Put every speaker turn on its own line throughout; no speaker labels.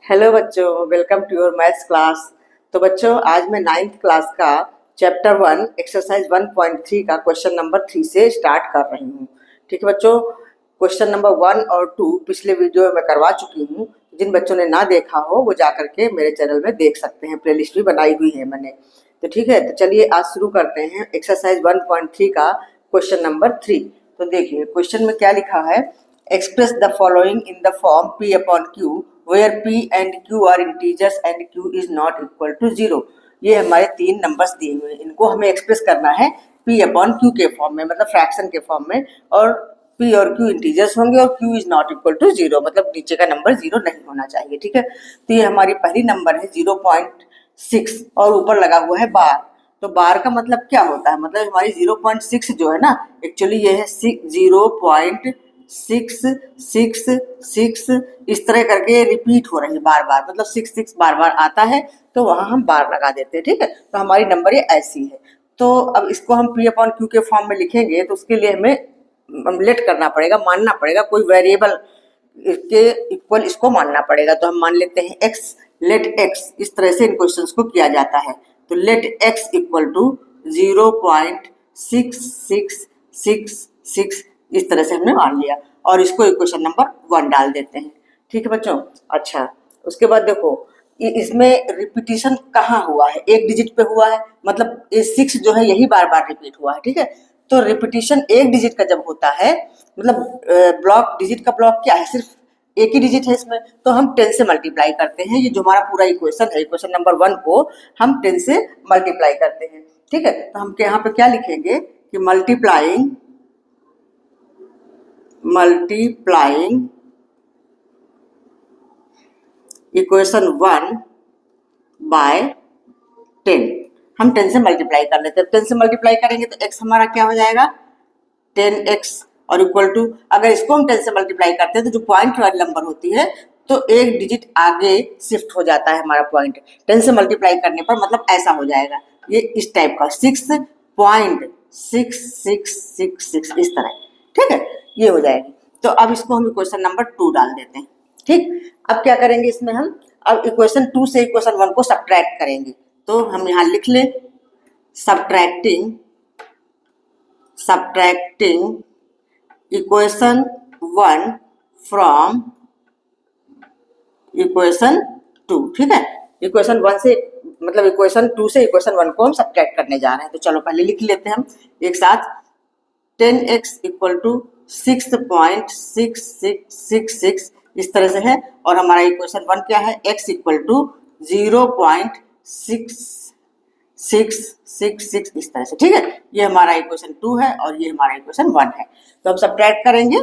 Hello बच्चों, welcome to your maths class. तो बच्चों, आज मैं 9th क्लास का चैप्टर 1 एक्सरसाइज 1.3 का क्वेश्चन नंबर 3 से स्टार्ट कर रही हूँ। ठीक है बच्चों, क्वेश्चन नंबर 1 और 2 पिछले वीडियो में मैं करवा चुकी हूँ। जिन बच्चों ने ना देखा हो वो जा करके मेरे चैनल में देख सकते हैं, प्लेलिस्ट भी बनाई हुई है मैंने। तो ठीक है, तो चलिए आज शुरू करते हैं एक्सरसाइज 1.3 का क्वेश्चन नंबर 3। तो देखिए क्वेश्चन में क्या लिखा है। Express the following in the form P upon Q where P and Q are integers and Q is not equal to 0। ये हमारे 3 नंबर्स दिए हुए हैं, इनको हमें एक्सप्रेस करना है P अपॉन Q के फॉर्म में, मतलब फ्रैक्शन के फॉर्म में। और P और Q इंटीजर्स होंगे और Q is not equal to 0, मतलब नीचे का नंबर 0 नहीं होना चाहिए। ठीक है, तो ये हमारी पहली नंबर है 0.6 और ऊपर लगा हुआ है बार। तो बार का मतलब क्या होता है, मतलब हमारी 0.6 जो है ना, एक्चुअली ये है 0.666 इस तरह करके रिपीट हो रही है बार बार, मतलब 6 बार बार आता है तो वहां हम बार लगा देते हैं। ठीक है, तो हमारी नंबर ये ऐसी है। तो अब इसको हम P अपॉन Q के फॉर्म में लिखेंगे तो उसके लिए हमें लेट करना पड़ेगा, मानना पड़ेगा कोई वेरिएबल के इक्वल इसको मानना पड़ेगा। तो हम मान लेते हैं x, लेट x, इस तरह से इन क्वेश्चंस को किया जाता है। तो लेट x इक्वल टू 0.6666 इस तरह से हमने मान लिया और इसको इक्वेशन नंबर 1 डाल देते हैं। ठीक है बच्चों, अच्छा उसके बाद देखो इसमें रिपीटिशन कहाँ हुआ है, एक डिजिट पे हुआ है, मतलब ये 6 जो है यही बार बार रिपीट हुआ है। ठीक है, तो रिपीटिशन एक डिजिट का जब होता है, मतलब ब्लॉक डिजिट का ब्लॉक क्या है, सिर्फ एक ही डिजिट है इसमें, तो हम 10 से मल्टीप्लाई करते हैं। ये जो हमारा पूरा इक्वेशन है, इक्वेशन नंबर 1 को हम 10 से मल्टीप्लाई करते हैं। ठीक है, तो हम यहाँ पे क्या लिखेंगे कि मल्टीप्लाइंग इक्वेशन 1 बाय 10। हम 10 से मल्टीप्लाई कर लेते हैं। 10 से मल्टीप्लाई करेंगे तो x हमारा क्या हो जाएगा 10x और इक्वल टू, अगर इसको हम 10 से मल्टीप्लाई करते हैं तो जो पॉइंट वाली नंबर होती है तो एक डिजिट आगे शिफ्ट हो जाता है हमारा पॉइंट 10 से मल्टीप्लाई करने पर, मतलब ऐसा हो जाएगा ये इस टाइप का 6.6666 इस तरह। ठीक है, ये हो जाएगी। तो अब इसको हम इक्वेशन नंबर 2 डाल देते हैं। ठीक, अब क्या करेंगे इसमें हम, अब इक्वेशन 2 से इक्वेशन 1 को सब्ट्रैक्ट करेंगे। तो हम यहाँ लिख लें सब्ट्रैक्टिंग इक्वेशन 1 फ्रॉम इक्वेशन 2। ठीक है, इक्वेशन 1 से, मतलब इक्वेशन 2 से इक्वेशन 1 को हम सब्ट्रैक्ट करने जा रहे हैं। तो चलो पहले लिख लेते हैं हम एक साथ। 10x इक्वल टू 6.6666 इस तरह से है और हमारा इक्वेशन 1 क्या है, x इक्वल टू 0.6666 इस तरह से। ठीक है, ये हमारा इक्वेशन 2 है और ये हमारा इक्वेशन 1 है। तो हम सब्ट्रैक्ट करेंगे,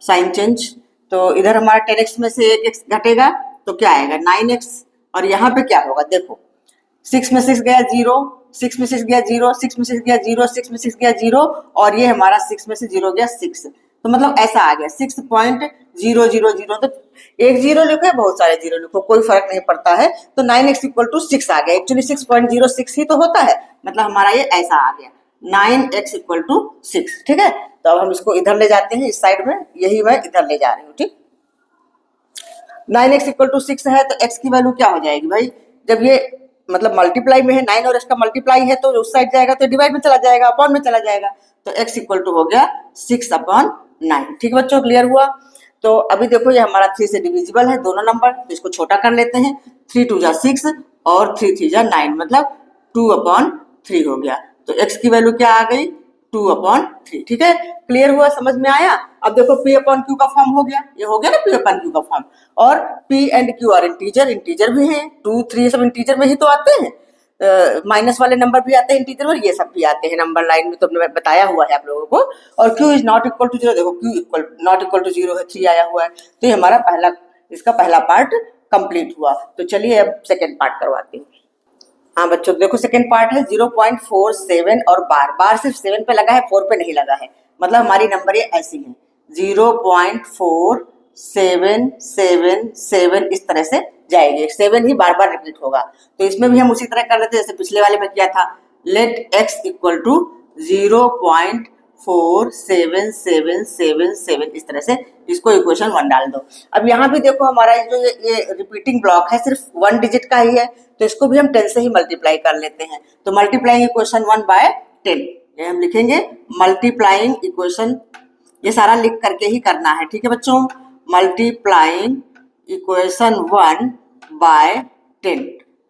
साइन चेंज, तो इधर हमारा 10x में से एक x घटेगा तो क्या आएगा 9x, और यहाँ पे क्या होगा देखो 6 में 6 गया 0, 6 में 6 गया 0, 6 में 6 गया 0, 6 में 6 गया 0 और ये हमारा 6 में से 0 गया 6, तो मतलब ऐसा आ गया 6.000। तो एक 0 लिखो या बहुत सारे 0 लिखो कोई फर्क नहीं पड़ता है। तो 9x इक्वल टू 6 आ गया, एक्चुअली 6.06 ही तो होता है, मतलब हमारा ये ऐसा आ गया 9x इक्वल टू 6। ठीक है, तो अब हम इसको इधर ले जाते हैं, इस साइड में, यही मैं इधर ले जा रही हूँ। ठीक, 9x इक्वल टू 6 है तो x की वैल्यू क्या हो जाएगी भाई, जब ये मतलब मल्टीप्लाई में है 9 और x का मल्टीप्लाई है तो उस साइड जाएगा तो डिवाइड में चला जाएगा, अपॉन में चला जाएगा, तो x इक्वल टू हो गया 6/9। ठीक बच्चों, क्लियर हुआ। तो अभी देखो ये हमारा 3 से डिविजिबल है दोनों नंबर, तो इसको छोटा कर लेते हैं। 3 2 जा 6 और 3 3 जा 9, मतलब 2/3 हो गया। तो x की वैल्यू क्या आ गई 2/3। ठीक है, क्लियर हुआ, समझ में आया। अब देखो P अपॉन Q का फॉर्म हो गया, ये हो गया ना P अपॉन Q का फॉर्म, और P and Q are integer भी हैं, 2 3 सब इंटीजर में ही तो आते हैं, माइनस वाले नंबर भी आते हैं इंटीजर और ये सब भी आते हैं नंबर लाइन में, तो हमने बताया हुआ है आप लोगों को। और Q is not equal to 0, देखो Q equal not equal to 0 है, 3 आया हुआ है, तो ये हमारा इसका पहला पार्ट कंप्लीट हुआ। तो चलिए अब सेकेंड पार्ट करवाते हैं। हाँ बच्चों देखो सेकेंड पार्ट है 0.47 और बार सिर्फ 7 पे लगा है, 4 पे नहीं लगा है, मतलब हमारी नंबर ये ऐसी है 0.4777 इस तरह से जाएगी, 7 ही बार बार रिपीट होगा। तो इसमें भी हम उसी तरह कर लेते हैं जैसे पिछले वाले में किया था। लेट x इक्वल टू 0.47 4 7 7 7 इस तरह से इसको इक्वेशन 1 डाल दो। अब यहाँ भी देखो हमारा जो ये रिपीटिंग ब्लॉक है सिर्फ 1 डिजिट का ही है, तो इसको भी हम 10 से ही मल्टीप्लाई कर लेते हैं। तो मल्टीप्लाइंग इक्वेशन 1 बाय 10, ये हम लिखेंगे मल्टीप्लाइंग इक्वेशन, ये सारा लिख करके ही करना है, ठीक है बच्चों। मल्टीप्लाइंग इक्वेशन 1 बाय 10,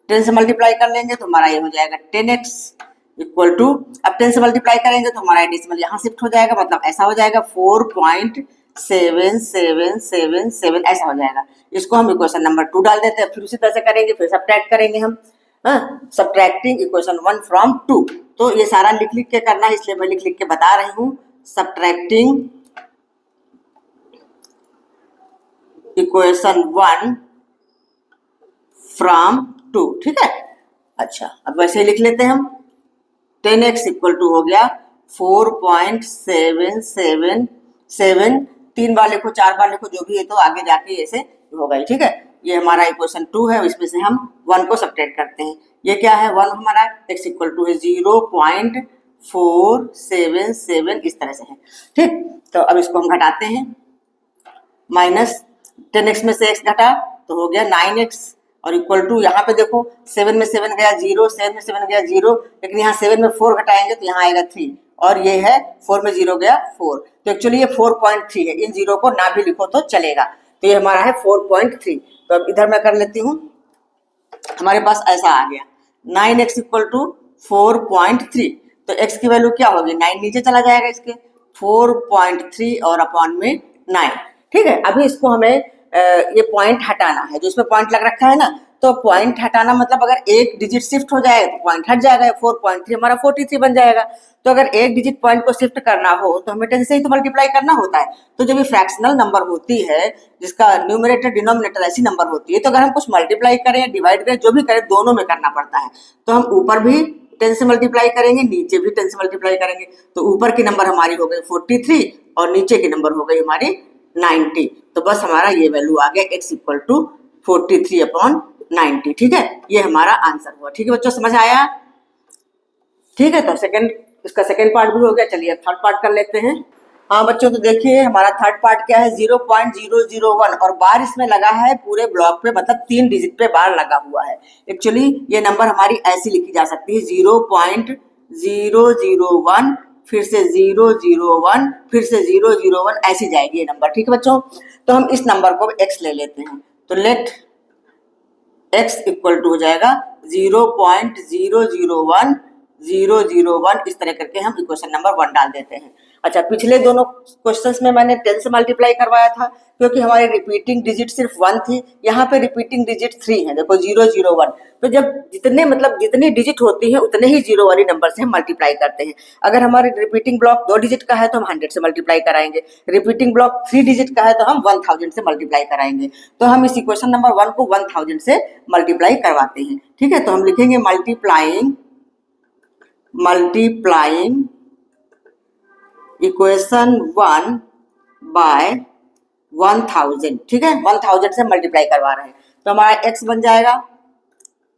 10 से मल्टीप्लाई कर लेंगे तो हमारा ये हो जाएगा 10x इक्वल टू, अब 10 से मल्टीप्लाई करेंगे तो हमारा डेसिमल यहाँ शिफ्ट हो जाएगा, मतलब ऐसा हो जाएगा 4.7777 ऐसा हो जाएगा। इसको हम इक्वेशन नंबर 2 डाल देते हैं, फिर उसी तरह से करेंगे, फिर सब्ट्रैक्ट करेंगे हम, सब्ट्रैक्टिंग इक्वेशन 1 फ्रॉम 2। तो ये सारा लिख लिख के करना है, इसलिए मैं लिख लिख के बता रही हूँ। सब्ट्रैक्टिंग इक्वेशन 1 फ्रॉम 2, ठीक है। अच्छा, अब वैसे ही लिख लेते हैं हम। 10x इक्वल टू हो गया 4.777, 3 बार लिखो 4 बार लिखो जो भी है, तो आगे जाके ऐसे होगा ही, ठीक है। ये हमारा इक्वेशन 2 है, इसमें से हम 1 को सब्ट्रैक्ट करते हैं। ये क्या है 1 हमारा, x इक्वल टू है 0.477 इस तरह से है, ठीक। तो अब इसको हम घटाते हैं, माइनस 10x में से x घटा तो हो गया 9x और इक्वल टू, यहाँ पे देखो 7 में 7 गया 0, 7 में 7 गया 0, लेकिन यहाँ 7 में 4 घटाएंगे तो यहाँ आएगा 3, और ये है 4 में 0 गया 4, तो एक्चुअली ये 4.3 है। इन 0 को ना भी लिखो तो चलेगा, तो ये हमारा है 4.3। तो अब इधर मैं कर लेती हूँ, हमारे पास ऐसा आ गया 9x इक्वल टू 4.3, तो x की वैल्यू क्या होगी, 9 नीचे चला जाएगा इसके, 4.3 और अपॉन में 9, ठीक है। अभी इसको हमें ये पॉइंट हटाना है, जो इसमें पॉइंट लग रखा है ना, तो पॉइंट हटाना मतलब अगर एक डिजिट शिफ्ट हो जाए तो पॉइंट हट जाएगा, 4.3 हमारा 43 बन जाएगा। तो अगर एक डिजिट पॉइंट को शिफ्ट करना हो तो हमें 10 से ही तो मल्टीप्लाई करना होता है। तो जब ये फ्रैक्शनल नंबर होती है, जिसका न्यूमरेटर डिनोमिनेटर ऐसी नंबर होती है, तो अगर हम कुछ मल्टीप्लाई करें डिवाइड करें जो भी करें, दोनों में करना पड़ता है। तो हम ऊपर भी 10 से मल्टीप्लाई करेंगे, नीचे भी 10 से मल्टीप्लाई करेंगे, तो ऊपर की नंबर हमारी हो गई 43 और नीचे की नंबर हो गई हमारी 90। तो बस हमारा ये वैल्यू आ गया x इक्वल टू 43/90, ठीक है। ये हमारा आंसर हुआ, ठीक है बच्चों, समझ आया, ठीक है। तो इसका सेकंड पार्ट भी हो गया, चलिए थर्ड पार्ट कर लेते हैं। हाँ बच्चों, तो देखिए हमारा थर्ड पार्ट क्या है, 0.001 और बार इसमें लगा है पूरे ब्लॉक पे, मतलब 3 डिजिट पे बार लगा हुआ है। एक्चुअली ये नंबर हमारी ऐसी लिखी जा सकती है 0.001, फिर से 001, फिर से 001, ऐसी जाएगी ये नंबर, ठीक है बच्चों। तो हम इस नंबर को x ले लेते हैं, तो लेट x इक्वल टू हो जाएगा 0.001 इस तरह करके हम इक्वेशन नंबर 1 डाल देते हैं। अच्छा, पिछले दोनों क्वेश्चंस में मैंने 10 से मल्टीप्लाई करवाया था, क्योंकि हमारी रिपीटिंग डिजिट सिर्फ 1 थी, यहाँ पे रिपीटिंग डिजिट 3 है, देखो 001। तो जब जितनी डिजिट होती है उतने ही जीरो वाली नंबर से हम मल्टीप्लाई करते हैं। अगर हमारे रिपीटिंग ब्लॉक 2 डिजिट का है तो हम 100 से मल्टीप्लाई कराएंगे, रिपीटिंग ब्लॉक 3 डिजिट का है तो हम 1000 से मल्टीप्लाई कराएंगे। तो हम इस इक्वेशन नंबर 1 को 1000 से मल्टीप्लाई करवाते हैं, ठीक है। तो हम लिखेंगे मल्टीप्लाइंग इक्वेशन 1 बाय 1000, ठीक है। 1000 से मल्टीप्लाई करवा रहे हैं, तो हमारा x बन जाएगा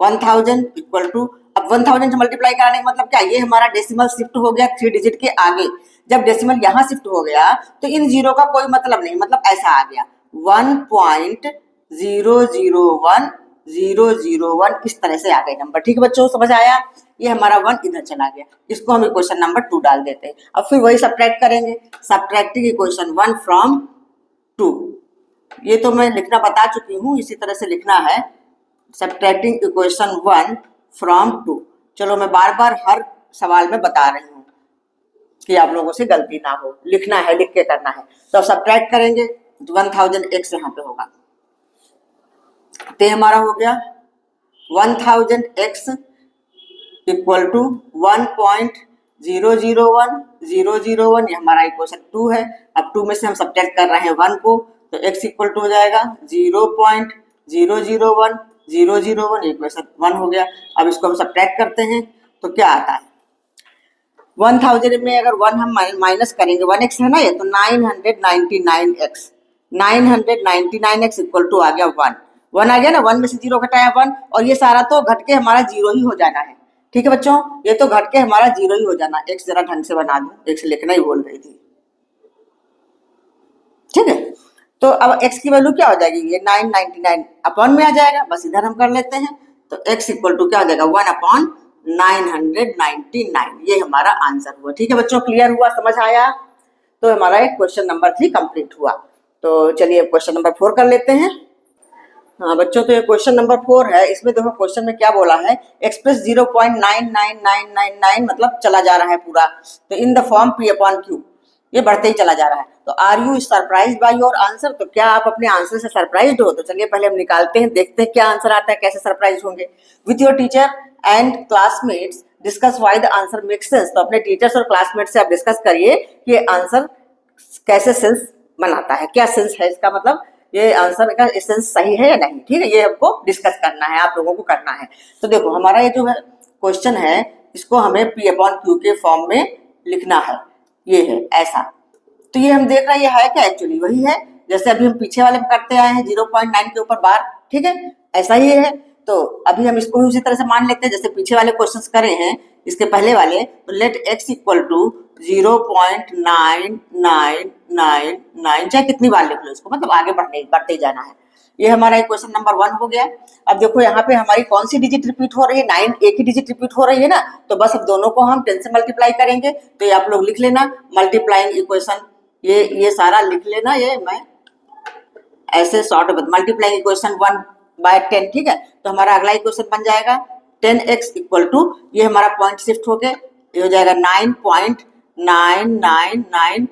1000 इक्वल टू, अब 1000 से मल्टीप्लाई कराने का मतलब क्या, ये हमारा डेसिमल शिफ्ट हो गया 3 डिजिट के आगे। जब डेसिमल यहाँ शिफ्ट हो गया तो इन जीरो का कोई मतलब नहीं, मतलब ऐसा आ गया 1.001 इस तरह से आ गए नंबर, ठीक है बच्चों, समझ आया। ये हमारा 1 इधर चला गया, इसको हम इक्वेशन नंबर 2 डाल देते हैं। अब फिर वही सब्ट्रैक्ट करेंगे, सब्ट्रैक्टिंग इक्वेशन 1 फ्रॉम 2, ये तो मैं लिखना बता चुकी हूँ, इसी तरह से लिखना है सब्ट्रैक्टिंग इक्वेशन 1 फ्रॉम 2। चलो मैं बार बार हर सवाल में बता रही हूँ कि आप लोगों से गलती ना हो, लिखना है, लिख के करना है। तो सब्ट्रैक्ट करेंगे तो 1000 x यहाँ पे होगा, तो हमारा हो गया 1000x इक्वल टू 1.001, ये हमारा इक्वेशन 2 है। अब 2 में से हम सब्ट्रैक्ट कर रहे हैं 1 को, तो x इक्वल टू हो जाएगा 0.001, इक्वेशन 1 हो गया। अब इसको हम सब्ट्रैक्ट करते हैं तो क्या आता है, 1000 में अगर 1 हम माइनस करेंगे, 1x है ना ये, तो 999x इक्वल टू आ गया 1 आ गया ना, 1 में से 0 घटाया 1, और ये सारा तो घट के हमारा 0 ही हो जाना है, ठीक है बच्चों, ये तो घट के हमारा 0 ही हो जाना। x जरा ढंग से बना दूं, x लिखना ही भूल गई थी। ठीक है, तो अब x की वैल्यू क्या हो जाएगी, ये 999 अपॉन में आ जाएगा, बस इधर हम कर लेते हैं। तो x इक्वल टू क्या हो जाएगा, 1/999, ये हमारा आंसर हुआ। ठीक है बच्चों, क्लियर हुआ, समझ आया? तो हमारा एक क्वेश्चन नंबर 3 कंप्लीट हुआ। तो चलिए क्वेश्चन नंबर 4 कर लेते हैं। हाँ बच्चों, तो ये क्वेश्चन नंबर 4 है। इसमें देखो क्वेश्चन में क्या बोला है, एक्सप्रेस 0.99999 मतलब चला जा रहा है पूरा, तो in the form p upon Q, ये बढ़ते ही चला जा रहा है। तो are you surprise by your answer, तो क्या आप अपने आंसर से सरप्राइज हो? तो चलिए पहले हम निकालते हैं, देखते हैं क्या आंसर आता है, कैसे सरप्राइज होंगे। With your teacher and classmates discuss why the answer makes sense, तो अपने टीचर्स और क्लासमेट से आप डिस्कस करिए कि ये आंसर कैसे सेंस बनाता है, क्या सेंस है इसका, मतलब ये आंसर का एसेंस सही है या नहीं। ठीक है, ये हमको डिस्कस करना है, आप लोगों को करना है। तो देखो हमारा ये जो है क्वेश्चन है, इसको हमें p अपॉन क्यू के फॉर्म में लिखना है, ये है ऐसा। तो ये हम देख रहे हैं ये है क्या, एक्चुअली वही है जैसे अभी हम पीछे वाले में करते आए हैं, 0.9 के ऊपर बार। ठीक है, ऐसा ही है। तो अभी हम इसको भी उसी तरह से मान लेते हैं जैसे पीछे वाले क्वेश्चंस करे हैं, इसके पहले वाले। तो लेट x इक्वल टू 0.9999, चाहे कितनी बार लिख लो इसको, मतलब आगे बढ़ते जाना है। ये हमारा क्वेश्चन नंबर 1 हो गया। अब देखो यहाँ पे हमारी कौन सी डिजिट रिपीट हो रही है, 9, एक ही डिजिट रिपीट हो रही है ना, तो बस अब दोनों को हम 10 से मल्टीप्लाई करेंगे। तो ये आप लोग लिख लेना, मल्टीप्लाइंग इक्वेशन, ये सारा लिख लेना, ये मैं ऐसे शॉर्ट मल्टीप्लाइंग इक्वेशन 1/10। ठीक है, तो हमारा अगला इक्वेशन बन जाएगा 10x इक्वल टू, ये हमारा पॉइंट शिफ्ट हो गया, ये हो जाएगा 9.999,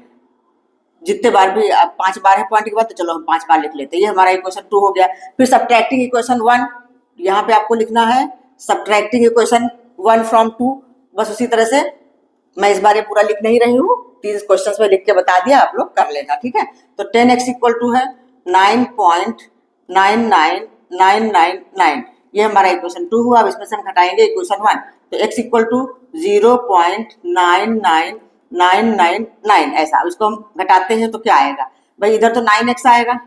जितने बार भी 5 बार है पॉइंट के बाद, तो चलो हम 5 बार लिख लेते हैं। ये हमारा इक्वेशन 2 हो गया। फिर सब्ट्रैक्टिंग इक्वेशन 1, यहाँ पे आपको लिखना है सब्ट्रैक्टिंग इक्वेशन 1 फ्रॉम 2, बस उसी तरह से मैं इस बार ये पूरा लिख नहीं रही हूँ, 3 क्वेश्चंस में लिख के बता दिया, आप लोग कर लेना। ठीक है, तो 10x इक्वल टू है 9.99999, ये हमारा इक्वेशन 2 हुआ। अब इसमें से हम घटाएंगे इक्वेशन 1, तो x इक्वल टू 0.99999, ऐसा उसको हम घटाते हैं तो क्या आएगा भाई, इधर तो 9x आएगा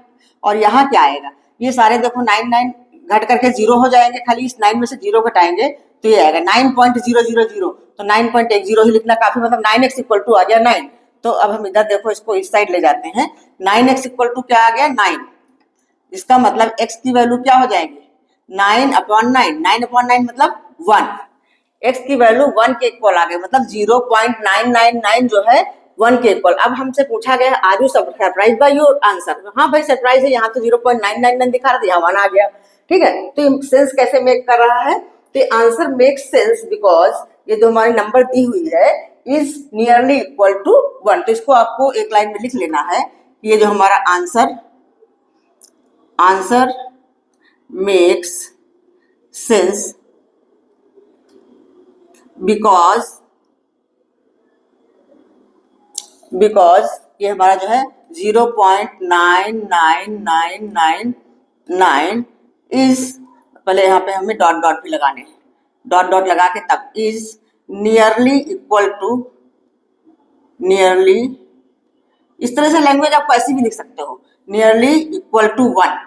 और यहाँ क्या आएगा, ये सारे देखो 99 घट करके 0 हो जाएंगे, खाली इस 9 में से 0 घटाएंगे तो ये आएगा 9.000, तो 9.10 ही लिखना काफी, मतलब 9x इक्वल टू आ गया 9। तो अब हम इधर देखो इसको इस साइड ले जाते हैं, 9x इक्वल टू क्या आ गया 9, इसका मतलब x की वैल्यू क्या हो जाएगी 9/9, 9/9 मतलब 1, x की वैल्यू 1 के इक्वल आ गई, मतलब 0.999 जो है 1 के इक्वल। अब हमसे पूछा गया are you surprise by your answer, हाँ भाई सरप्राइज है, यहाँ तो 0.999 दिखा रहा था, यहाँ 1 आ गया। ठीक है, तो ये सेंस कैसे मेक कर रहा है, तो आंसर मेक सेंस बिकॉज ये जो हमारी नंबर दी हुई है इज नियरली इक्वल टू 1। तो इसको आपको एक लाइन में लिख लेना है, ये जो हमारा आंसर मेक्स सेंस बिकॉज ये हमारा जो है 0.99999 इज, पहले यहाँ पे हमें डॉट डॉट भी लगाने हैं, डॉट डॉट लगा के तब is nearly equal to, nearly इस तरह से लैंग्वेज आपको ऐसी भी लिख सकते हो, nearly equal to 1,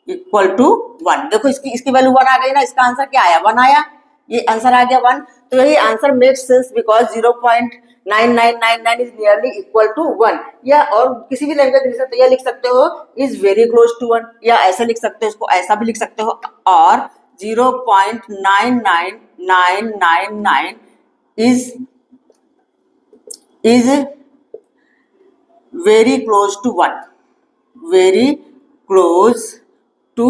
equal to 1। देखो इसकी वैल्यू 1 आ गई ना, इसका आंसर क्या आया 1 आया, ये आंसर आ गया 1। तो यही answer makes sense because 0.9999 is nearly equal to 1, या और किसी भी लैंग्वेज लिख सकते हो, या लिख सकते हो इज वेरी क्लोज टू 1, या ऐसा लिख सकते हो, इसको ऐसा भी लिख सकते हो, और 0.99999 is very close to 1, very close to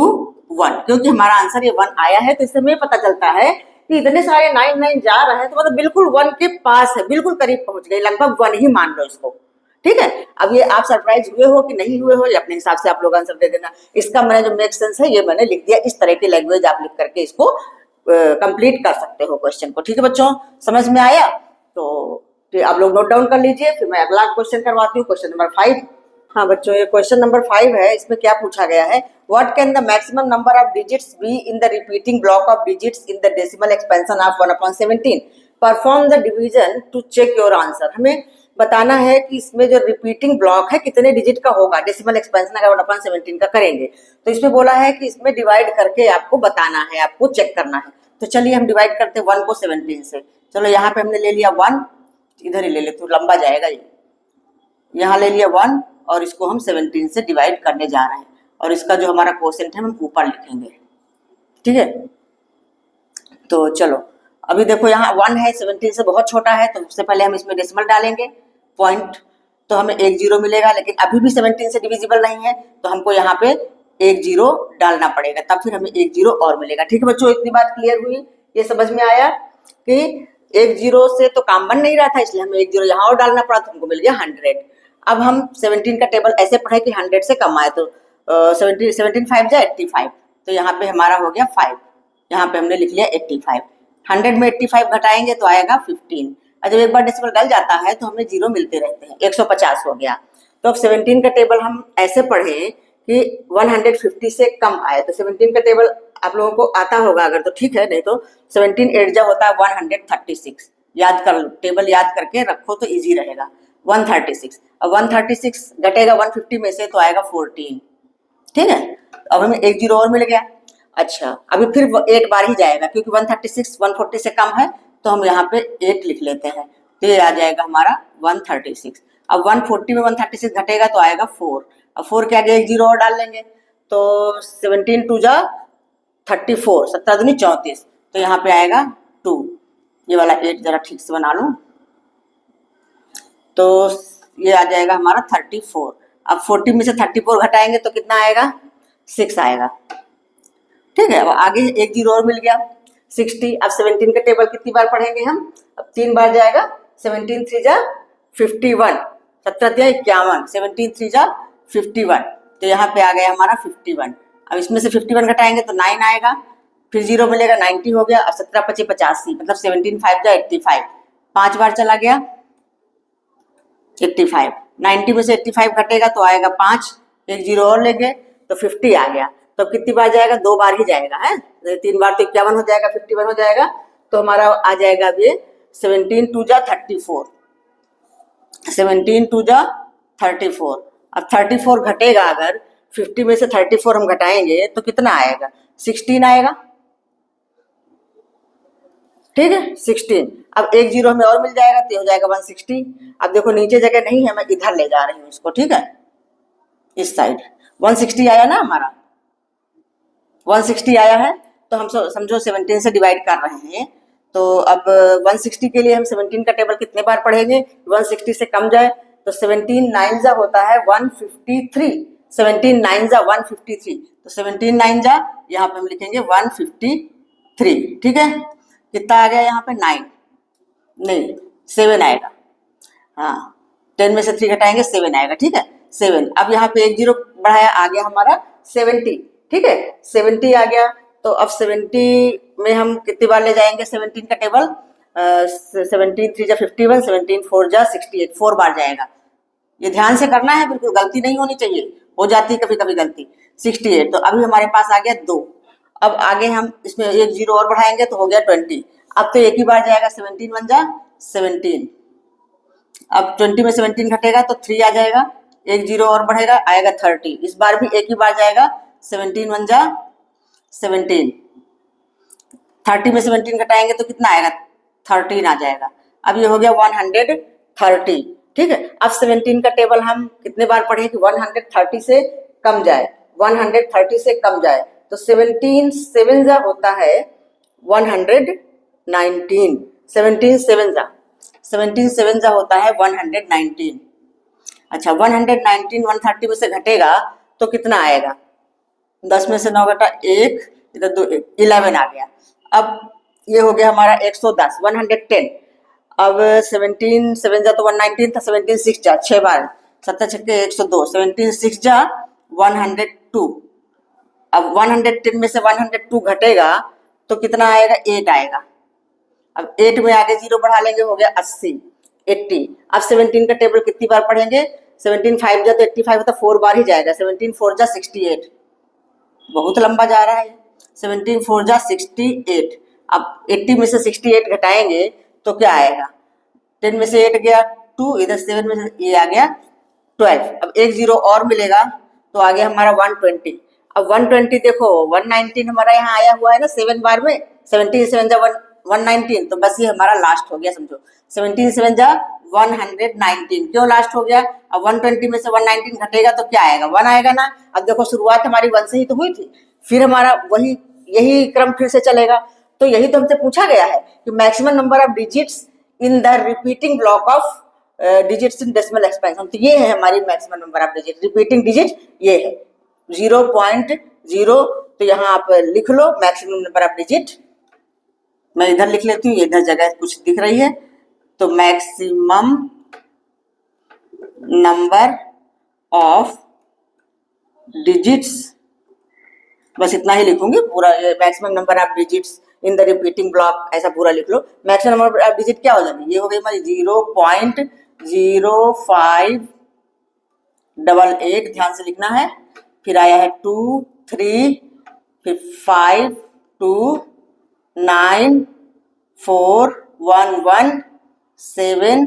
1, क्योंकि हमारा आंसर ये 1 आया है। तो इससे हमें पता चलता है कि इतने सारे 99 जा रहे हैं, तो मतलब बिल्कुल 1 के पास है, बिल्कुल करीब पहुंच गए, लगभग 1 ही मान लो इसको। ठीक है, अब ये आप सरप्राइज हुए हो कि नहीं हुए हो, ये अपने हिसाब से आप लोग आंसर दे देना। इसका मैंने जो मेक सेंस है ये मैंने लिख दिया, इस तरह की लैंग्वेज आप लिख करके इसको कंप्लीट कर सकते हो क्वेश्चन को। ठीक है बच्चों, समझ में आया? तो आप लोग नोट डाउन कर लीजिए, फिर मैं अगला क्वेश्चन करवाती हूँ, क्वेश्चन नंबर 5। हाँ बच्चों, ये क्वेश्चन नंबर 5 है। इसमें क्या पूछा गया है, what can the maximum number of digits be in the repeating block of digits in the decimal expansion of 1/17, perform the division to check your answer. हमें बताना है कि इसमें जो रिपीटिंग ब्लॉक है कितने डिजिट का होगा, डेसिमल एक्सपेंशन अगर 1/17 का करेंगे, तो इसमें बोला है कि इसमें डिवाइड करके आपको बताना है, आपको चेक करना है। तो चलिए हम डिवाइड करते हैं 1 को 17 से। चलो यहाँ पे हमने ले लिया 1, इधर ही ले ले, तो लंबा जाएगा ये। यहाँ ले लिया 1 और इसको हम 17 से डिवाइड करने जा रहे हैं, और इसका जो हमारा क्वोशिएंट है हम ऊपर लिखेंगे, ठीक है। तो चलो अभी देखो यहाँ 1 है, 17 से बहुत छोटा है, तो सबसे पहले हम इसमें डेसिमल डालेंगे पॉइंट, तो हमें 1 0 मिलेगा, लेकिन अभी भी 17 से डिविजिबल नहीं है, तो हमको यहाँ पे 1 0 डालना पड़ेगा, तब फिर हमें 1 0 और मिलेगा। ठीक है बच्चों, इतनी बात क्लियर हुई, ये समझ में आया कि 1 0 से तो काम बन नहीं रहा था, इसलिए हमें 1 0 यहाँ और डालना पड़ा, तो हमको मिल गया 100। अब हम 17 का टेबल ऐसे पढ़े कि 100 से कम आए, तो 17 5 जा 85, तो यहाँ पे हमारा हो गया 5, यहाँ पे हमने लिख लिया 85। 100 में 85 घटाएंगे तो आएगा 15, और जब एक बार डेसिमल डल जाता है तो हमें 0 मिलते रहते हैं, 150 हो गया। तो अब 17 का टेबल हम ऐसे पढ़े कि 150 से कम आए, तो 17 का टेबल आप लोगों को आता होगा अगर तो ठीक है, नहीं तो 17 8 जा होता है 136, याद कर लो, टेबल याद करके रखो तो इजी रहेगा। 136, अब 136 घटेगा 150 में से तो आएगा 14, ठीक है। अब हमें 1 0 और मिल गया। अच्छा अभी फिर 8 बार ही जाएगा, क्योंकि 136 140 से कम है, तो हम यहाँ पे 8 लिख लेते हैं, तो ये आ जाएगा हमारा 136। अब 140 में 136 घटेगा तो आएगा 4, अब 4 के आगे 1 0 और डाल लेंगे, तो 17 2 जा 34, 17 दूनी 34, तो यहाँ पे आएगा 2। ये वाला 8 जरा ठीक से बना लूं, तो ये आ जाएगा हमारा 34। अब 40 में से 34 घटाएंगे तो कितना आएगा, 6 आएगा, ठीक है। अब आगे 1 0 और मिल गया 60। अब 17 का टेबल कितनी बार पढ़ेंगे हम, अब 3 बार जाएगा, 17 3 जा 51, 17 51, 17 3 जा 51, तो यहाँ पे आ गया हमारा 51। अब इसमें से 51 घटाएंगे तो 9 आएगा, फिर 0 मिलेगा, 90 हो गया। अब 17 25 85, मतलब 17 5 जा 85, 5 बार चला गया 85, 90 में से 85 घटेगा तो आएगा 5, 1 0 और लेंगे तो 50 आ गया। तो कितनी बार जाएगा, 2 बार ही जाएगा है, 3 बार तो 51 हो जाएगा, 51 हो जाएगा, तो हमारा आ जाएगा अब ये 17 2 जा 34, 17 2 जा 34। अब 34 घटेगा, अगर 50 में से 34 हम घटाएंगे तो कितना आएगा, 16 आएगा, ठीक है 16। अब 1 0 हमें और मिल जाएगा, तो हो जाएगा 160। अब देखो नीचे जगह नहीं है, मैं इधर ले जा रही हूँ इसको, ठीक है, इस साइड 160 आया ना हमारा, 160 आया है, तो हम समझो 17 से डिवाइड कर रहे हैं, तो अब 160 के लिए हम 17 का टेबल कितने बार पढ़ेंगे, 160 से कम जाए तो 17 9 जा होता है 153, 17 9 जा 153, तो 17 9 जा यहाँ पे हम लिखेंगे 153, ठीक है। कितना आ गया यहाँ पे, 9 नहीं 7 आएगा, हाँ 10 में से 3 घटाएंगे 7 आएगा, ठीक है 7। अब यहाँ पे 1 0 बढ़ाया, आ गया हमारा 70, ठीक है 70 आ गया। तो अब 70 में हम कितनी बार ले जाएंगे 17 का टेबल, 17 3 जा 51, 17 4 जा 68, 4 बार जाएगा। ये ध्यान से करना है, बिल्कुल गलती नहीं होनी चाहिए, हो जाती है कभी कभी गलती। 68, तो अभी हमारे पास आ गया 2। अब आगे हम इसमें 1 0 और बढ़ाएंगे तो हो गया 20। अब तो एक ही बार जाएगा, 17 1 जा 17, अब 20 में 17 घटेगा तो 3 आ जाएगा, 1 0 और बढ़ेगा आएगा 30, इस बार भी एक ही बार जाएगा, 17 1 जा 17, 30 में 17 घटाएंगे तो कितना आएगा, 13 आ जाएगा। अब ये हो गया 130, ठीक है। अब 17 का टेबल हम कितने बार पढ़े कि 130 से कम जाए, 130 से कम जाए, तो 17 7 जा होता है 119, 17 7 जा होता है 119। अच्छा 119 130 में से घटेगा तो कितना आएगा, 10 में से 9 घटा 1, इधर 2 11 आ गया। अब ये हो गया हमारा 110, 110। अब 17 7 जा तो 119 था, 17 6 जा 6 बार, 7 छक्के 102, 17 6 जा 102। अब 110 में से 102 घटेगा तो कितना आएगा, 8 आएगा। अब 8 में आगे 0 बढ़ा लेंगे, हो गया 80 80। अब 17 का टेबल कितनी बार पढ़ेंगे, 17 5 जा तो 85 होता, 4 बार ही जाएगा, 17 4 जा 68, बहुत लंबा जा रहा है, 17 4 जा 68। अब 80 में से 68 घटाएंगे तो क्या आएगा, 10 में से 8 गया 2, इधर 7 में से ये आ गया 12। अब 1 0 और मिलेगा तो आ गया हमारा 120। अब 120 देखो 119 हमारा यहाँ आया हुआ है ना 7 बार में, 17 7 जा 119, तो बस ये हमारा लास्ट हो गया समझो। 17 7 जा 119, क्यों लास्ट हो गया? अब 120 में से 119 घटेगा तो क्या आएगा? 1 आएगा ना। अब देखो शुरुआत हमारी 1 से ही तो हुई थी, फिर हमारा वही यही क्रम फिर से चलेगा। तो यही तो हमसे पूछा गया है कि maximum number of digits in the repeating block of digits in decimal expansion. तो ये है हमारी maximum number of digit, repeating digit ये है 0.0। तो यहाँ आप लिख लो मैक्सिमम नंबर ऑफ डिजिट। मैं इधर लिख लेती हूँ, इधर जगह कुछ दिख रही है, तो मैक्सिमम नंबर ऑफ डिजिट्स, बस इतना ही लिखूंगी पूरा, maximum number of digits in the repeating block, ऐसा पूरा लिख लो। मैक्सिमम नंबर ऑफ डिजिट क्या हो जाएगी? ये हो गई हमारी 0.0588, ध्यान से लिखना है। फिर आया है 2 3, फिर 5 2 9 4 1 1 7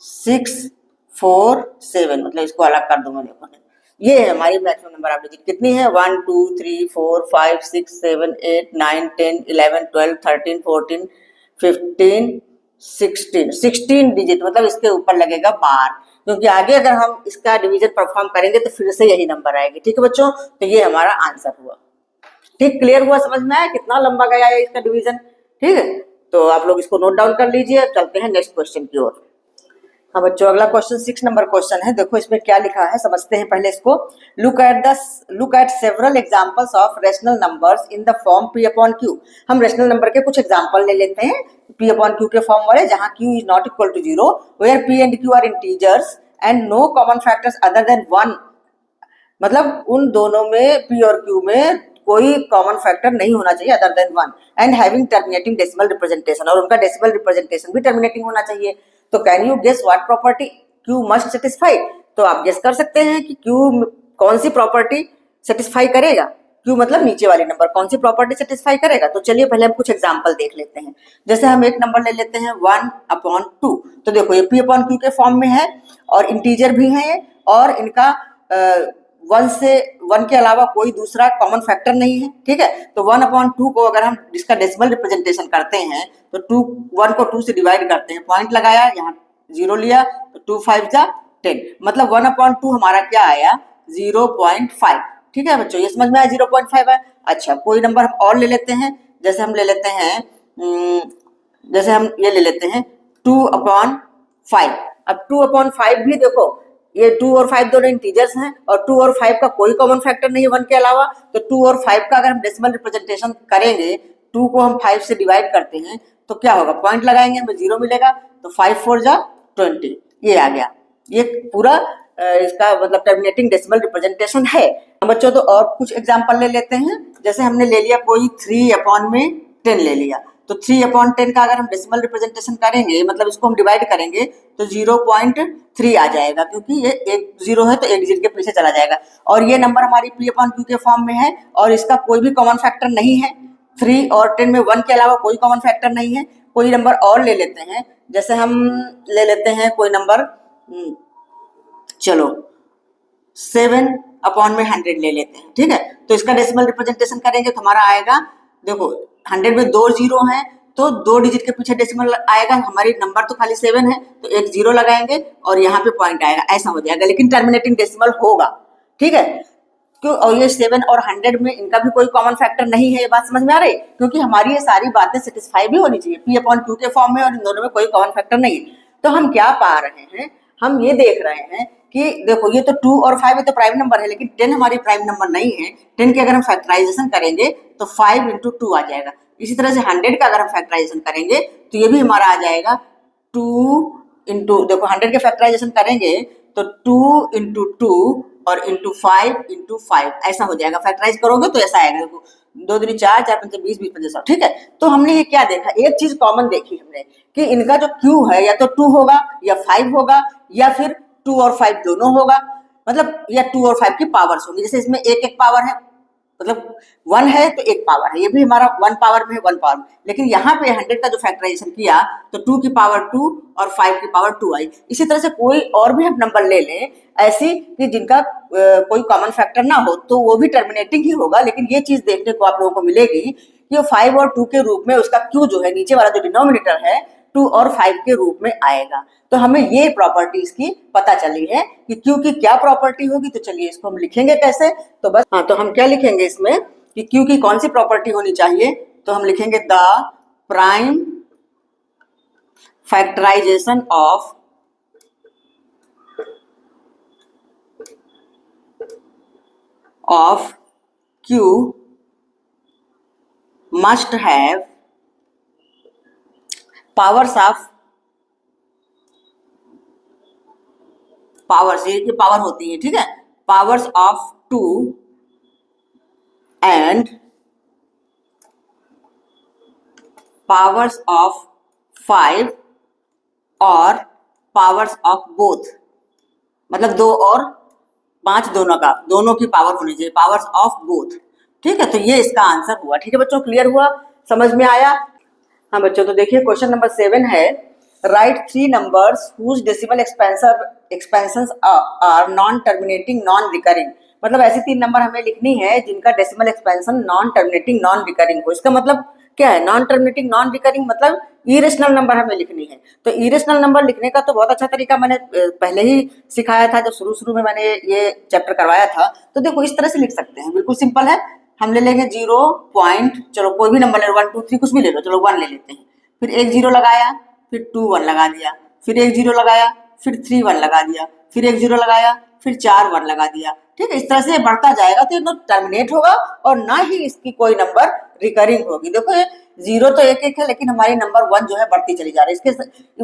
6 4 7, मतलब इसको अलग कर दूंगा। देखो ये है हमारी मैक्सिमम नंबर ऑफ डिजिट। कितनी है? 1 2 3 4 5 6 7 8 9 10 11 12 13 14 15 16 डिजिट, मतलब इसके ऊपर लगेगा बार, क्योंकि आगे अगर हम इसका डिवीजन परफॉर्म करेंगे तो फिर से यही नंबर आएगी। ठीक है बच्चों, तो ये हमारा आंसर हुआ। ठीक, क्लियर हुआ? समझ में आया कितना लंबा गया है इसका डिवीजन? ठीक है, तो आप लोग इसको नोट डाउन कर लीजिए। चलते हैं नेक्स्ट क्वेश्चन की ओर। हाँ बच्चों, अगला क्वेश्चन 6 नंबर क्वेश्चन है। देखो इसमें क्या लिखा है, समझते हैं पहले इसको। Look at several examples of rational numbers in the form p upon q। हम रेशनल नंबर के कुछ एग्जांपल ले लेते हैं p अपॉन q के फॉर्म वाले, जहां q is not equal to 0, where p and q are integers and no common factors other than 1। मतलब उन दोनों में p और q में कोई कॉमन फैक्टर नहीं होना चाहिए other than 1, and having terminating decimal representation, और उनका डेसिमल रिप्रेजेंटेशन भी टर्मिनेटिंग होना चाहिए। तो can you guess what property Q must satisfy? तो आप गेस कर सकते हैं कि Q कौन सी प्रॉपर्टी सेटिस्फाई करेगा। Q मतलब नीचे वाली नंबर कौन सी प्रॉपर्टी सेटिस्फाई करेगा। तो चलिए पहले हम कुछ एग्जांपल देख लेते हैं। जैसे हम एक नंबर ले लेते हैं 1/2। तो देखो ये p अपॉन q के फॉर्म में है और इंटीजर भी है, और इनका 1 के अलावा कोई दूसरा कॉमन फैक्टर नहीं है। ठीक है, तो 1/2 को अगर हम इसका डेसिमल रिप्रेजेंटेशन करते हैं तो 1 को 2 से डिवाइड करते हैं, पॉइंट लगाया, यहाँ 0 लिया, तो 2 5 जा 10, मतलब 1/2 हमारा क्या आया? 0.5। ठीक है बच्चों, ये समझ में आया 0.5 है। अच्छा, कोई नंबर हम और ले लेते हैं। जैसे हम ले लेते हैं जैसे हम ये ले लेते हैं 2/5। अब 2/5 भी देखो, ये 2 और 5 दोनों इंटीजर्स हैं, और 2 और 5 का कोई कॉमन फैक्टर नहीं है 1 के अलावा। तो 2 और 5 का अगर हम डेसिमल रिप्रेजेंटेशन करेंगे, 2 को हम 5 से डिवाइड करते हैं तो क्या होगा? पॉइंट लगाएंगे, हमें 0 मिलेगा, तो 5 4 जा 20, ये आ गया। ये पूरा इसका मतलब टर्मिनेटिंग डेसिमल रिप्रेजेंटेशन है। बच्चों तो और कुछ एग्जांपल ले लेते हैं। जैसे हमने ले लिया कोई 3/10 ले लिया, तो 3/10 का अगर हम डेसिमल रिप्रेजेंटेशन करेंगे, मतलब इसको हम डिवाइड करेंगे, तो 0.3 आ जाएगा, क्योंकि ये एक 0 है तो एक डिजिट के पीछे चला जाएगा। और ये नंबर हमारी p अपॉन q के फॉर्म में है, और इसका कोई भी कॉमन फैक्टर नहीं है। 3 और 10 में 1 के अलावा कोई कॉमन फैक्टर नहीं है। कोई नंबर और ले लेते हैं। जैसे हम ले लेते हैं कोई नंबर, चलो 7/100 ले लेते हैं। ठीक है, तो इसका डेसिमल रिप्रेजेंटेशन करेंगे तो हमारा आएगा, देखो 100 में 2 0 हैं, तो 2 डिजिट के पीछे डेसिमल आएगा। हमारी नंबर तो खाली 7 है, तो एक 0 लगाएंगे और यहाँ पे पॉइंट आएगा, ऐसा हो जाएगा, लेकिन टर्मिनेटिंग डेसिमल होगा। ठीक है, क्यों? और ये 7 और 100 में इनका भी कोई कॉमन फैक्टर नहीं है। ये बात समझ में आ रही है? क्योंकि हमारी ये सारी बातें सेटिस्फाई भी होनी चाहिए, p अपॉन q के फॉर्म में, और इन दोनों में कोई कॉमन फैक्टर नहीं है। तो हम क्या पा रहे हैं? हम ये देख रहे हैं कि देखो ये तो 2 और 5 ये तो प्राइम नंबर है, लेकिन 10 हमारी प्राइम नंबर नहीं है। 10 के अगर हम फैक्टराइजेशन करेंगे तो 5 × 2 आ जाएगा। इसी तरह से 100 का अगर हम फैक्टराइजेशन करेंगे तो ये भी हमारा आ जाएगा 2 देखो 100 के फैक्टराइजेशन करेंगे तो 2 × 2 और × 5 × 5 ऐसा हो जाएगा। फैक्टराइज करोगे तो ऐसा आएगा, देखो 2 दूनी 4, 4 पंचे 20, 20 पंचे 100। ठीक है, तो हमने ये क्या देखा? एक चीज कॉमन देखी हमने कि इनका जो Q है या तो 2 होगा या 5 होगा, या फिर 2 और 5 दोनों होगा, मतलब या 2 और 5 की पावर्स होंगी। जैसे इसमें एक एक पावर है, मतलब 1 है तो एक पावर है, ये भी हमारा 1 पावर में है, 1 पावर में। लेकिन यहाँ पे 100 का जो फैक्टराइजेशन किया तो 2 की पावर 2 और 5 की पावर 2 आई। इसी तरह से कोई और भी हम नंबर ले लें ऐसी कि जिनका कोई कॉमन फैक्टर ना हो तो वो भी टर्मिनेटिंग ही होगा, लेकिन ये चीज देखने को आप लोगों को मिलेगी कि वो 5 और 2 के रूप में उसका क्यू जो है नीचे वाला जो डिनोमिनेटर है 2 और 5 के रूप में आएगा। तो हमें ये प्रॉपर्टी इसकी पता चली है कि क्यू की क्या प्रॉपर्टी होगी। तो चलिए इसको हम लिखेंगे कैसे, तो बस हाँ, तो हम क्या लिखेंगे इसमें कि क्यू की कौन सी प्रॉपर्टी होनी चाहिए, तो हम लिखेंगे the prime factorisation of Q must have powers of powers, ये पावर होती है, ठीक है, powers of 2 and powers of 5 और पावर्स ऑफ बोथ, मतलब 2 और 5 दोनों की पावर होनी चाहिए, पावर्स ऑफ बोथ। ठीक है, तो ये इसका आंसर हुआ। ठीक है बच्चों, क्लियर हुआ, समझ में आया? हाँ बच्चों, तो देखिए क्वेश्चन नंबर 7 है, right 3 numbers whose decimal expansions are non terminating non recurring. मतलब ऐसी 3 नंबर हमें लिखनी है जिनका decimal expansion non terminating non recurring हो। इसका मतलब क्या है? नॉन टर्मिनेटिंग नॉन रिकरिंग मतलब इरेशनल नंबर हमें लिखनी है। तो इरेशनल नंबर लिखने का तो बहुत अच्छा तरीका मैंने पहले ही सिखाया था, जब शुरू में मैंने ये चैप्टर करवाया था। तो देखो इस तरह से लिख सकते हैं, बिल्कुल सिंपल है। हम ले लेंगे 0 पॉइंट, चलो कोई भी नंबर ले लो, 1 2 3 कुछ भी ले लो, चलो 1 ले लेते हैं, फिर एक 0 लगाया, फिर 2 1 लगा दिया, फिर एक 0 लगाया, फिर 3 1 लगा दिया, फिर एक 0 लगाया, फिर 4 1 लगा दिया। ठीक है, इस तरह से बढ़ता जाएगा तो ये ना टर्मिनेट होगा और ना ही इसकी कोई नंबर रिकरिंग होगी। देखो ये 0 तो एक है, लेकिन हमारी नंबर 1 जो है बढ़ती चली जा रही है। इसके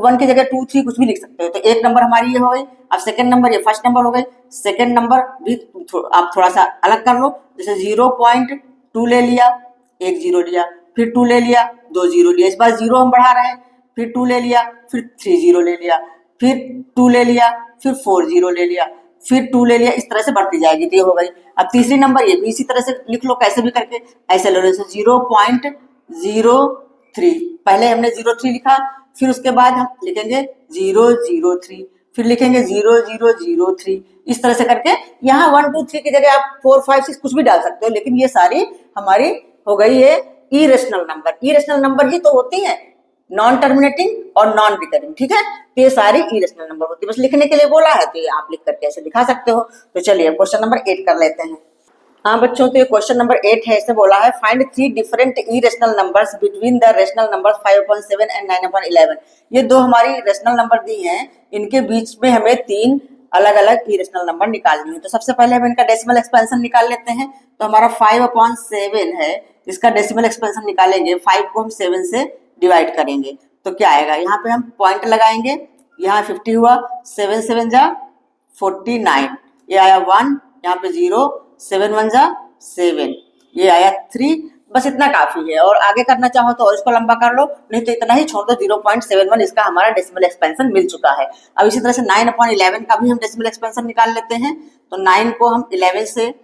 1 की जगह 2 3 कुछ भी लिख सकते हो। तो एक नंबर हमारी ये हो गई। अब सेकंड नंबर, ये फर्स्ट नंबर हो गई। सेकंड नंबर भी आप थोड़ा सा अलग कर लो, जैसे 0.2 ले लिया, एक 0 लिया, फिर 2 ले लिया, 2 0 लिया, इस बार 0 हम बढ़ा रहे हैं, फिर 2 ले लिया, फिर 3 0 ले लिया, फिर 2 ले लिया, फिर 4 0 ले लिया, फिर 2 ले लिया, इस तरह से बढ़ती जाएगी। तो ये हो गई। अब तीसरी नंबर, ये भी इसी तरह से लिख लो, कैसे भी करके ऐसे लो, जैसे 0.03, पहले हमने 03 लिखा, फिर उसके बाद हम लिखेंगे 003, फिर लिखेंगे 0003, इस तरह से करके यहाँ 1 2 3 की जगह आप 4 5 6 कुछ भी डाल सकते हो, लेकिन ये सारी हमारी हो गई ये इरेशनल नंबर। इरेशनल नंबर ही तो होती है, नॉन टर्मिनेटिंग और नॉन रिकरिंग। ठीक है, तो ये सारी इरेशनल नंबर होती है, बस लिखने के लिए बोला है तो ये आप लिख करके ऐसे दिखा सकते हो। तो चलिए क्वेश्चन नंबर 8 कर लेते हैं। हाँ बच्चों, तो ये क्वेश्चन नंबर 8 है, इसमें बोला है find 3 different irrational numbers between the rational numbers 5/7 and 9/11। ये दो हमारी रेशनल नंबर दी हैं, इनके बीच में हमें 3 अलग अलग इरेशनल नंबर निकालनी है। तो सबसे पहले हम इनका डेसिमल एक्सपेंशन निकाल लेते हैं। तो हमारा 5/7 है, इसका डेसिमल एक्सपेंशन निकालेंगे, 5 को हम 7 से डिवाइड करेंगे तो क्या आएगा, यहाँ पे हम पॉइंट लगाएंगे, यहाँ 50 हुआ, 7 7 जा 49, ये आया 1, यहाँ पे 0, 7 1 जा 7, ये आया 3। बस इतना काफी है, और आगे करना चाहो तो और इसको लंबा कर लो, नहीं तो इतना ही छोड़ दो। 0.71 इसका हमारा डेसिमल एक्सपेंशन मिल चुका है। अब इसी तरह से 9/11 का भी हम डेसिमल एक्सपेंशन निकाल लेते हैं। तो 9 को हम 11 से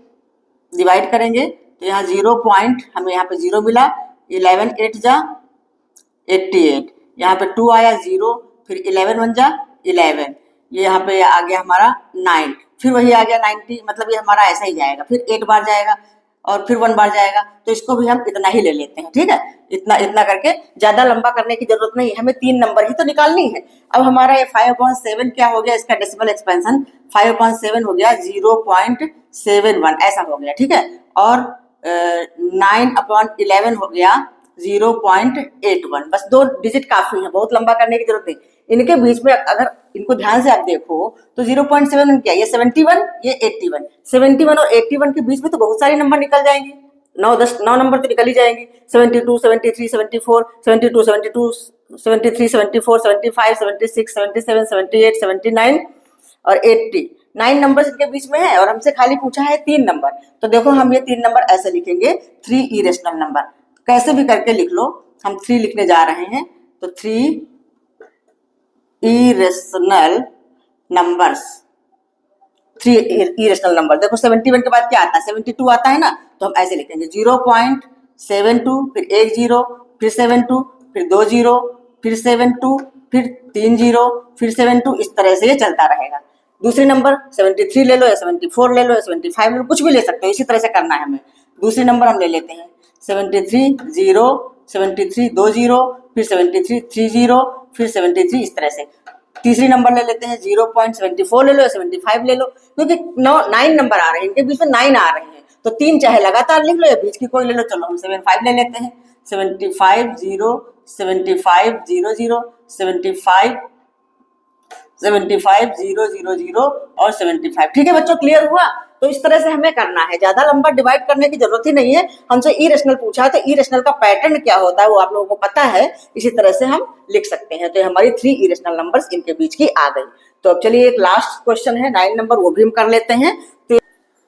डिवाइड करेंगे, तो यहाँ 0 पॉइंट हमें यहाँ पे 0 मिला, 11 8 जा 88, यहाँ पे 2 आया 0, फिर 11 1 जा 11, ये यहाँ पे आ गया हमारा 9, फिर वही आ गया 90, मतलब ये हमारा ऐसा ही जाएगा, फिर 8 बार जाएगा और फिर 1 बार जाएगा। तो इसको भी हम इतना ही ले लेते हैं। ठीक है, इतना इतना करके ज्यादा लंबा करने की जरूरत नहीं है, हमें 3 नंबर ही तो निकालनी है। अब हमारा ये 5/7 क्या हो गया, इसका डेसिमल एक्सपेंशन 5/7 हो गया 0.71, ऐसा हो गया। ठीक है, और 9/11 हो गया 0.81, बस 2 डिजिट काफी है, बहुत लंबा करने की जरूरत नहीं। इनके बीच में अगर इनको ध्यान से आप देखो तो 0.7 क्या, ये 71, ये 81, 71 और 81 के बीच में तो बहुत सारे नंबर निकल जाएंगे, 9 नंबर तो निकल ही जाएंगे। 72 73 74 72 72 73 74 75 76 77 78 79 और 80, 9 नंबर इनके बीच में है, और हमसे खाली पूछा है 3 नंबर। तो देखो हम ये 3 नंबर ऐसे लिखेंगे, 3 इरेशनल नंबर, कैसे भी करके लिख लो। हम 3 लिखने जा रहे हैं, तो 3 इरेशनल नंबर्स, 3 इरेशनल नंबर। देखो 71 के बाद क्या आता है, 72 आता है ना, तो हम ऐसे लिखेंगे 0.72, फिर 1 0, फिर 72, फिर 2 0, फिर 72, फिर 3 0, फिर 72, इस तरह से ये चलता रहेगा। दूसरी नंबर 73 ले लो या 74 ले लो या 75 ले लो, कुछ भी ले सकते हो, इसी तरह से करना है हमें। दूसरी नंबर हम ले लेते हैं 73 0, 73 2 0, फिर 73 3 0, फिर 73, इस तरह से। तीसरी नंबर ले लेते हैं 0.74 ले लो या 75 ले लो, क्योंकि 9 नंबर आ रहे हैं, इनके बीच में 9 आ रहे हैं, तो 3 चाहे लगातार लिख लो या बीच की कोई ले लो। चलो हम 75 ले लेते हैं, 75 0, 75 0 0, 75 75 0 0 0 और 75। ठीक है बच्चों, क्लियर हुआ? तो इस तरह से हमें करना है, ज्यादा लंबा डिवाइड करने की जरूरत ही नहीं है। हमसे इरेशनल पूछा है तो इरेशनल का पैटर्न क्या होता है वो आप लोगों को पता है, इसी तरह से हम लिख सकते हैं। तो हमारी 3 इरेशनल नंबर्स इनके बीच की आ गई। तो अब चलिए एक लास्ट क्वेश्चन है 9 नंबर, वो भी हम कर लेते हैं। तो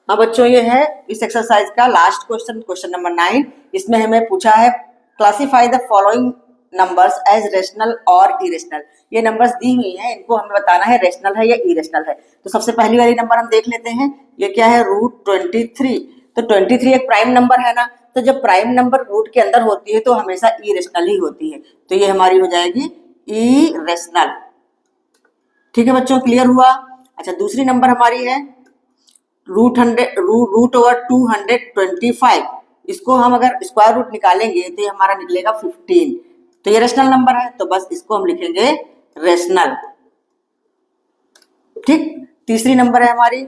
हाँ बच्चों, ये है इस एक्सरसाइज का लास्ट क्वेश्चन, क्वेश्चन नंबर 9। इसमें हमें पूछा है classify the following numbers as rational और इरेशनल। ये नंबर्स दी हुई हैं, इनको हमें बताना है रेशनल है या इरेशनल है। तो सबसे पहली वाली नंबर हम देख लेते हैं, ये क्या है, √23। तो 23 एक प्राइम नंबर है ना, तो जब प्राइम नंबर रूट के अंदर होती है तो हमेशा इरेशनल ही होती है, तो ये हमारी हो जाएगी इरेशनल। ठीक है बच्चों, क्लियर हुआ? अच्छा, दूसरी नंबर हमारी है √225। इसको हम अगर स्क्वायर रूट निकालेंगे तो ये हमारा निकलेगा 15। तो ये रेशनल नंबर है, तो बस इसको हम लिखेंगे रेशनल। ठीक, तीसरी नंबर है हमारी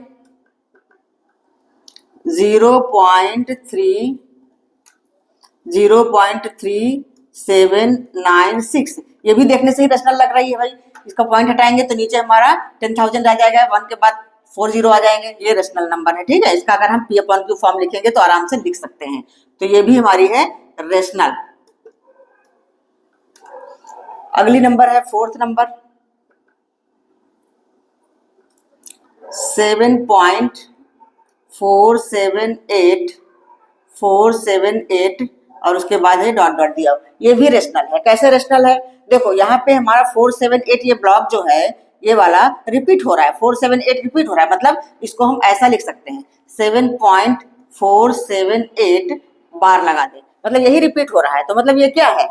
0.3796। ये भी देखने से ही रेशनल लग रही है भाई। इसका पॉइंट हटाएंगे तो नीचे हमारा 10,000 आ जाएगा, 1 के बाद 4 0 आ जाएंगे, ये रेशनल नंबर है। ठीक है, इसका अगर हम P/Q फॉर्म लिखेंगे तो आराम से लिख सकते हैं। तो ये भी हमारी है रेशनल। अगली नंबर है 4th नंबर 7.478 और उसके बाद है डॉट डॉट दिया। ये भी रेशनल है। कैसे रेशनल है? देखो यहाँ पे हमारा 478 ये ब्लॉक जो है ये वाला रिपीट हो रहा है, 478 रिपीट हो रहा है, मतलब इसको हम ऐसा लिख सकते हैं 7.478 बार लगा दे, मतलब यही रिपीट हो रहा है। तो मतलब ये क्या है,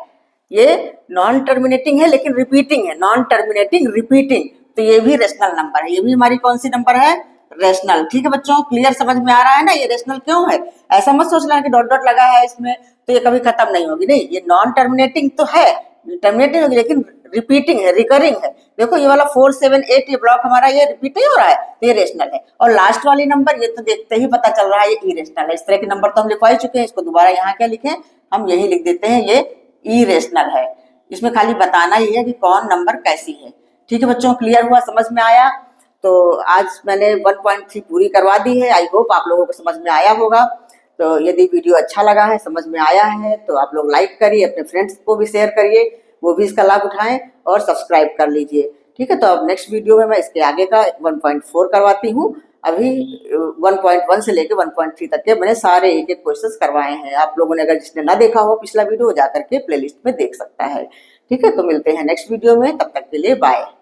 ये नॉन टर्मिनेटिंग है लेकिन रिपीटिंग है, नॉन टर्मिनेटिंग रिपीटिंग। तो ये भी रेशनल नंबर है, ये भी हमारी कौन सी नंबर है, रेशनल। ठीक है बच्चों, क्लियर समझ में आ रहा है ना ये रेशनल क्यों है? ऐसा मत सोचना कि डॉट डॉट लगा है इसमें तो ये कभी खत्म नहीं होगी, नहीं, ये नॉन टर्मिनेटिंग तो है, टर्मिनेटिंग होगी लेकिन रिपीटिंग है, रिकरिंग है। देखो ये वाला 478 ये ब्लॉक हमारा ये रिपीट नहीं हो रहा है, तो ये रेशनल है। और लास्ट वाली नंबर ये तो देखते ही पता चल रहा है ये इरेशनल है। इस तरह के नंबर तो हम लिखवा ही चुके हैं, इसको दोबारा यहाँ क्या लिखें, हम यही लिख देते हैं, ये इरेशनल है। इसमें खाली बताना ही है कि कौन नंबर कैसी है। ठीक है बच्चों, क्लियर हुआ, समझ में आया? तो आज मैंने 1.3 पूरी करवा दी है। आई होप आप लोगों को समझ में आया होगा। तो यदि वीडियो अच्छा लगा है, समझ में आया है, तो आप लोग लाइक करिए, अपने फ्रेंड्स को भी शेयर करिए, वो भी इसका लाभ उठाएं और सब्सक्राइब कर लीजिए। ठीक है, तो अब नेक्स्ट वीडियो में मैं इसके आगे का 1.4 करवाती हूँ। अभी 1.1 से लेकर 1.3 तक के मैंने सारे एक एक क्वेश्चंस करवाए हैं। आप लोगों ने अगर जिसने ना देखा हो पिछला वीडियो, जाकर के प्लेलिस्ट में देख सकता है। ठीक है, तो मिलते हैं नेक्स्ट वीडियो में, तब तक के लिए बाय।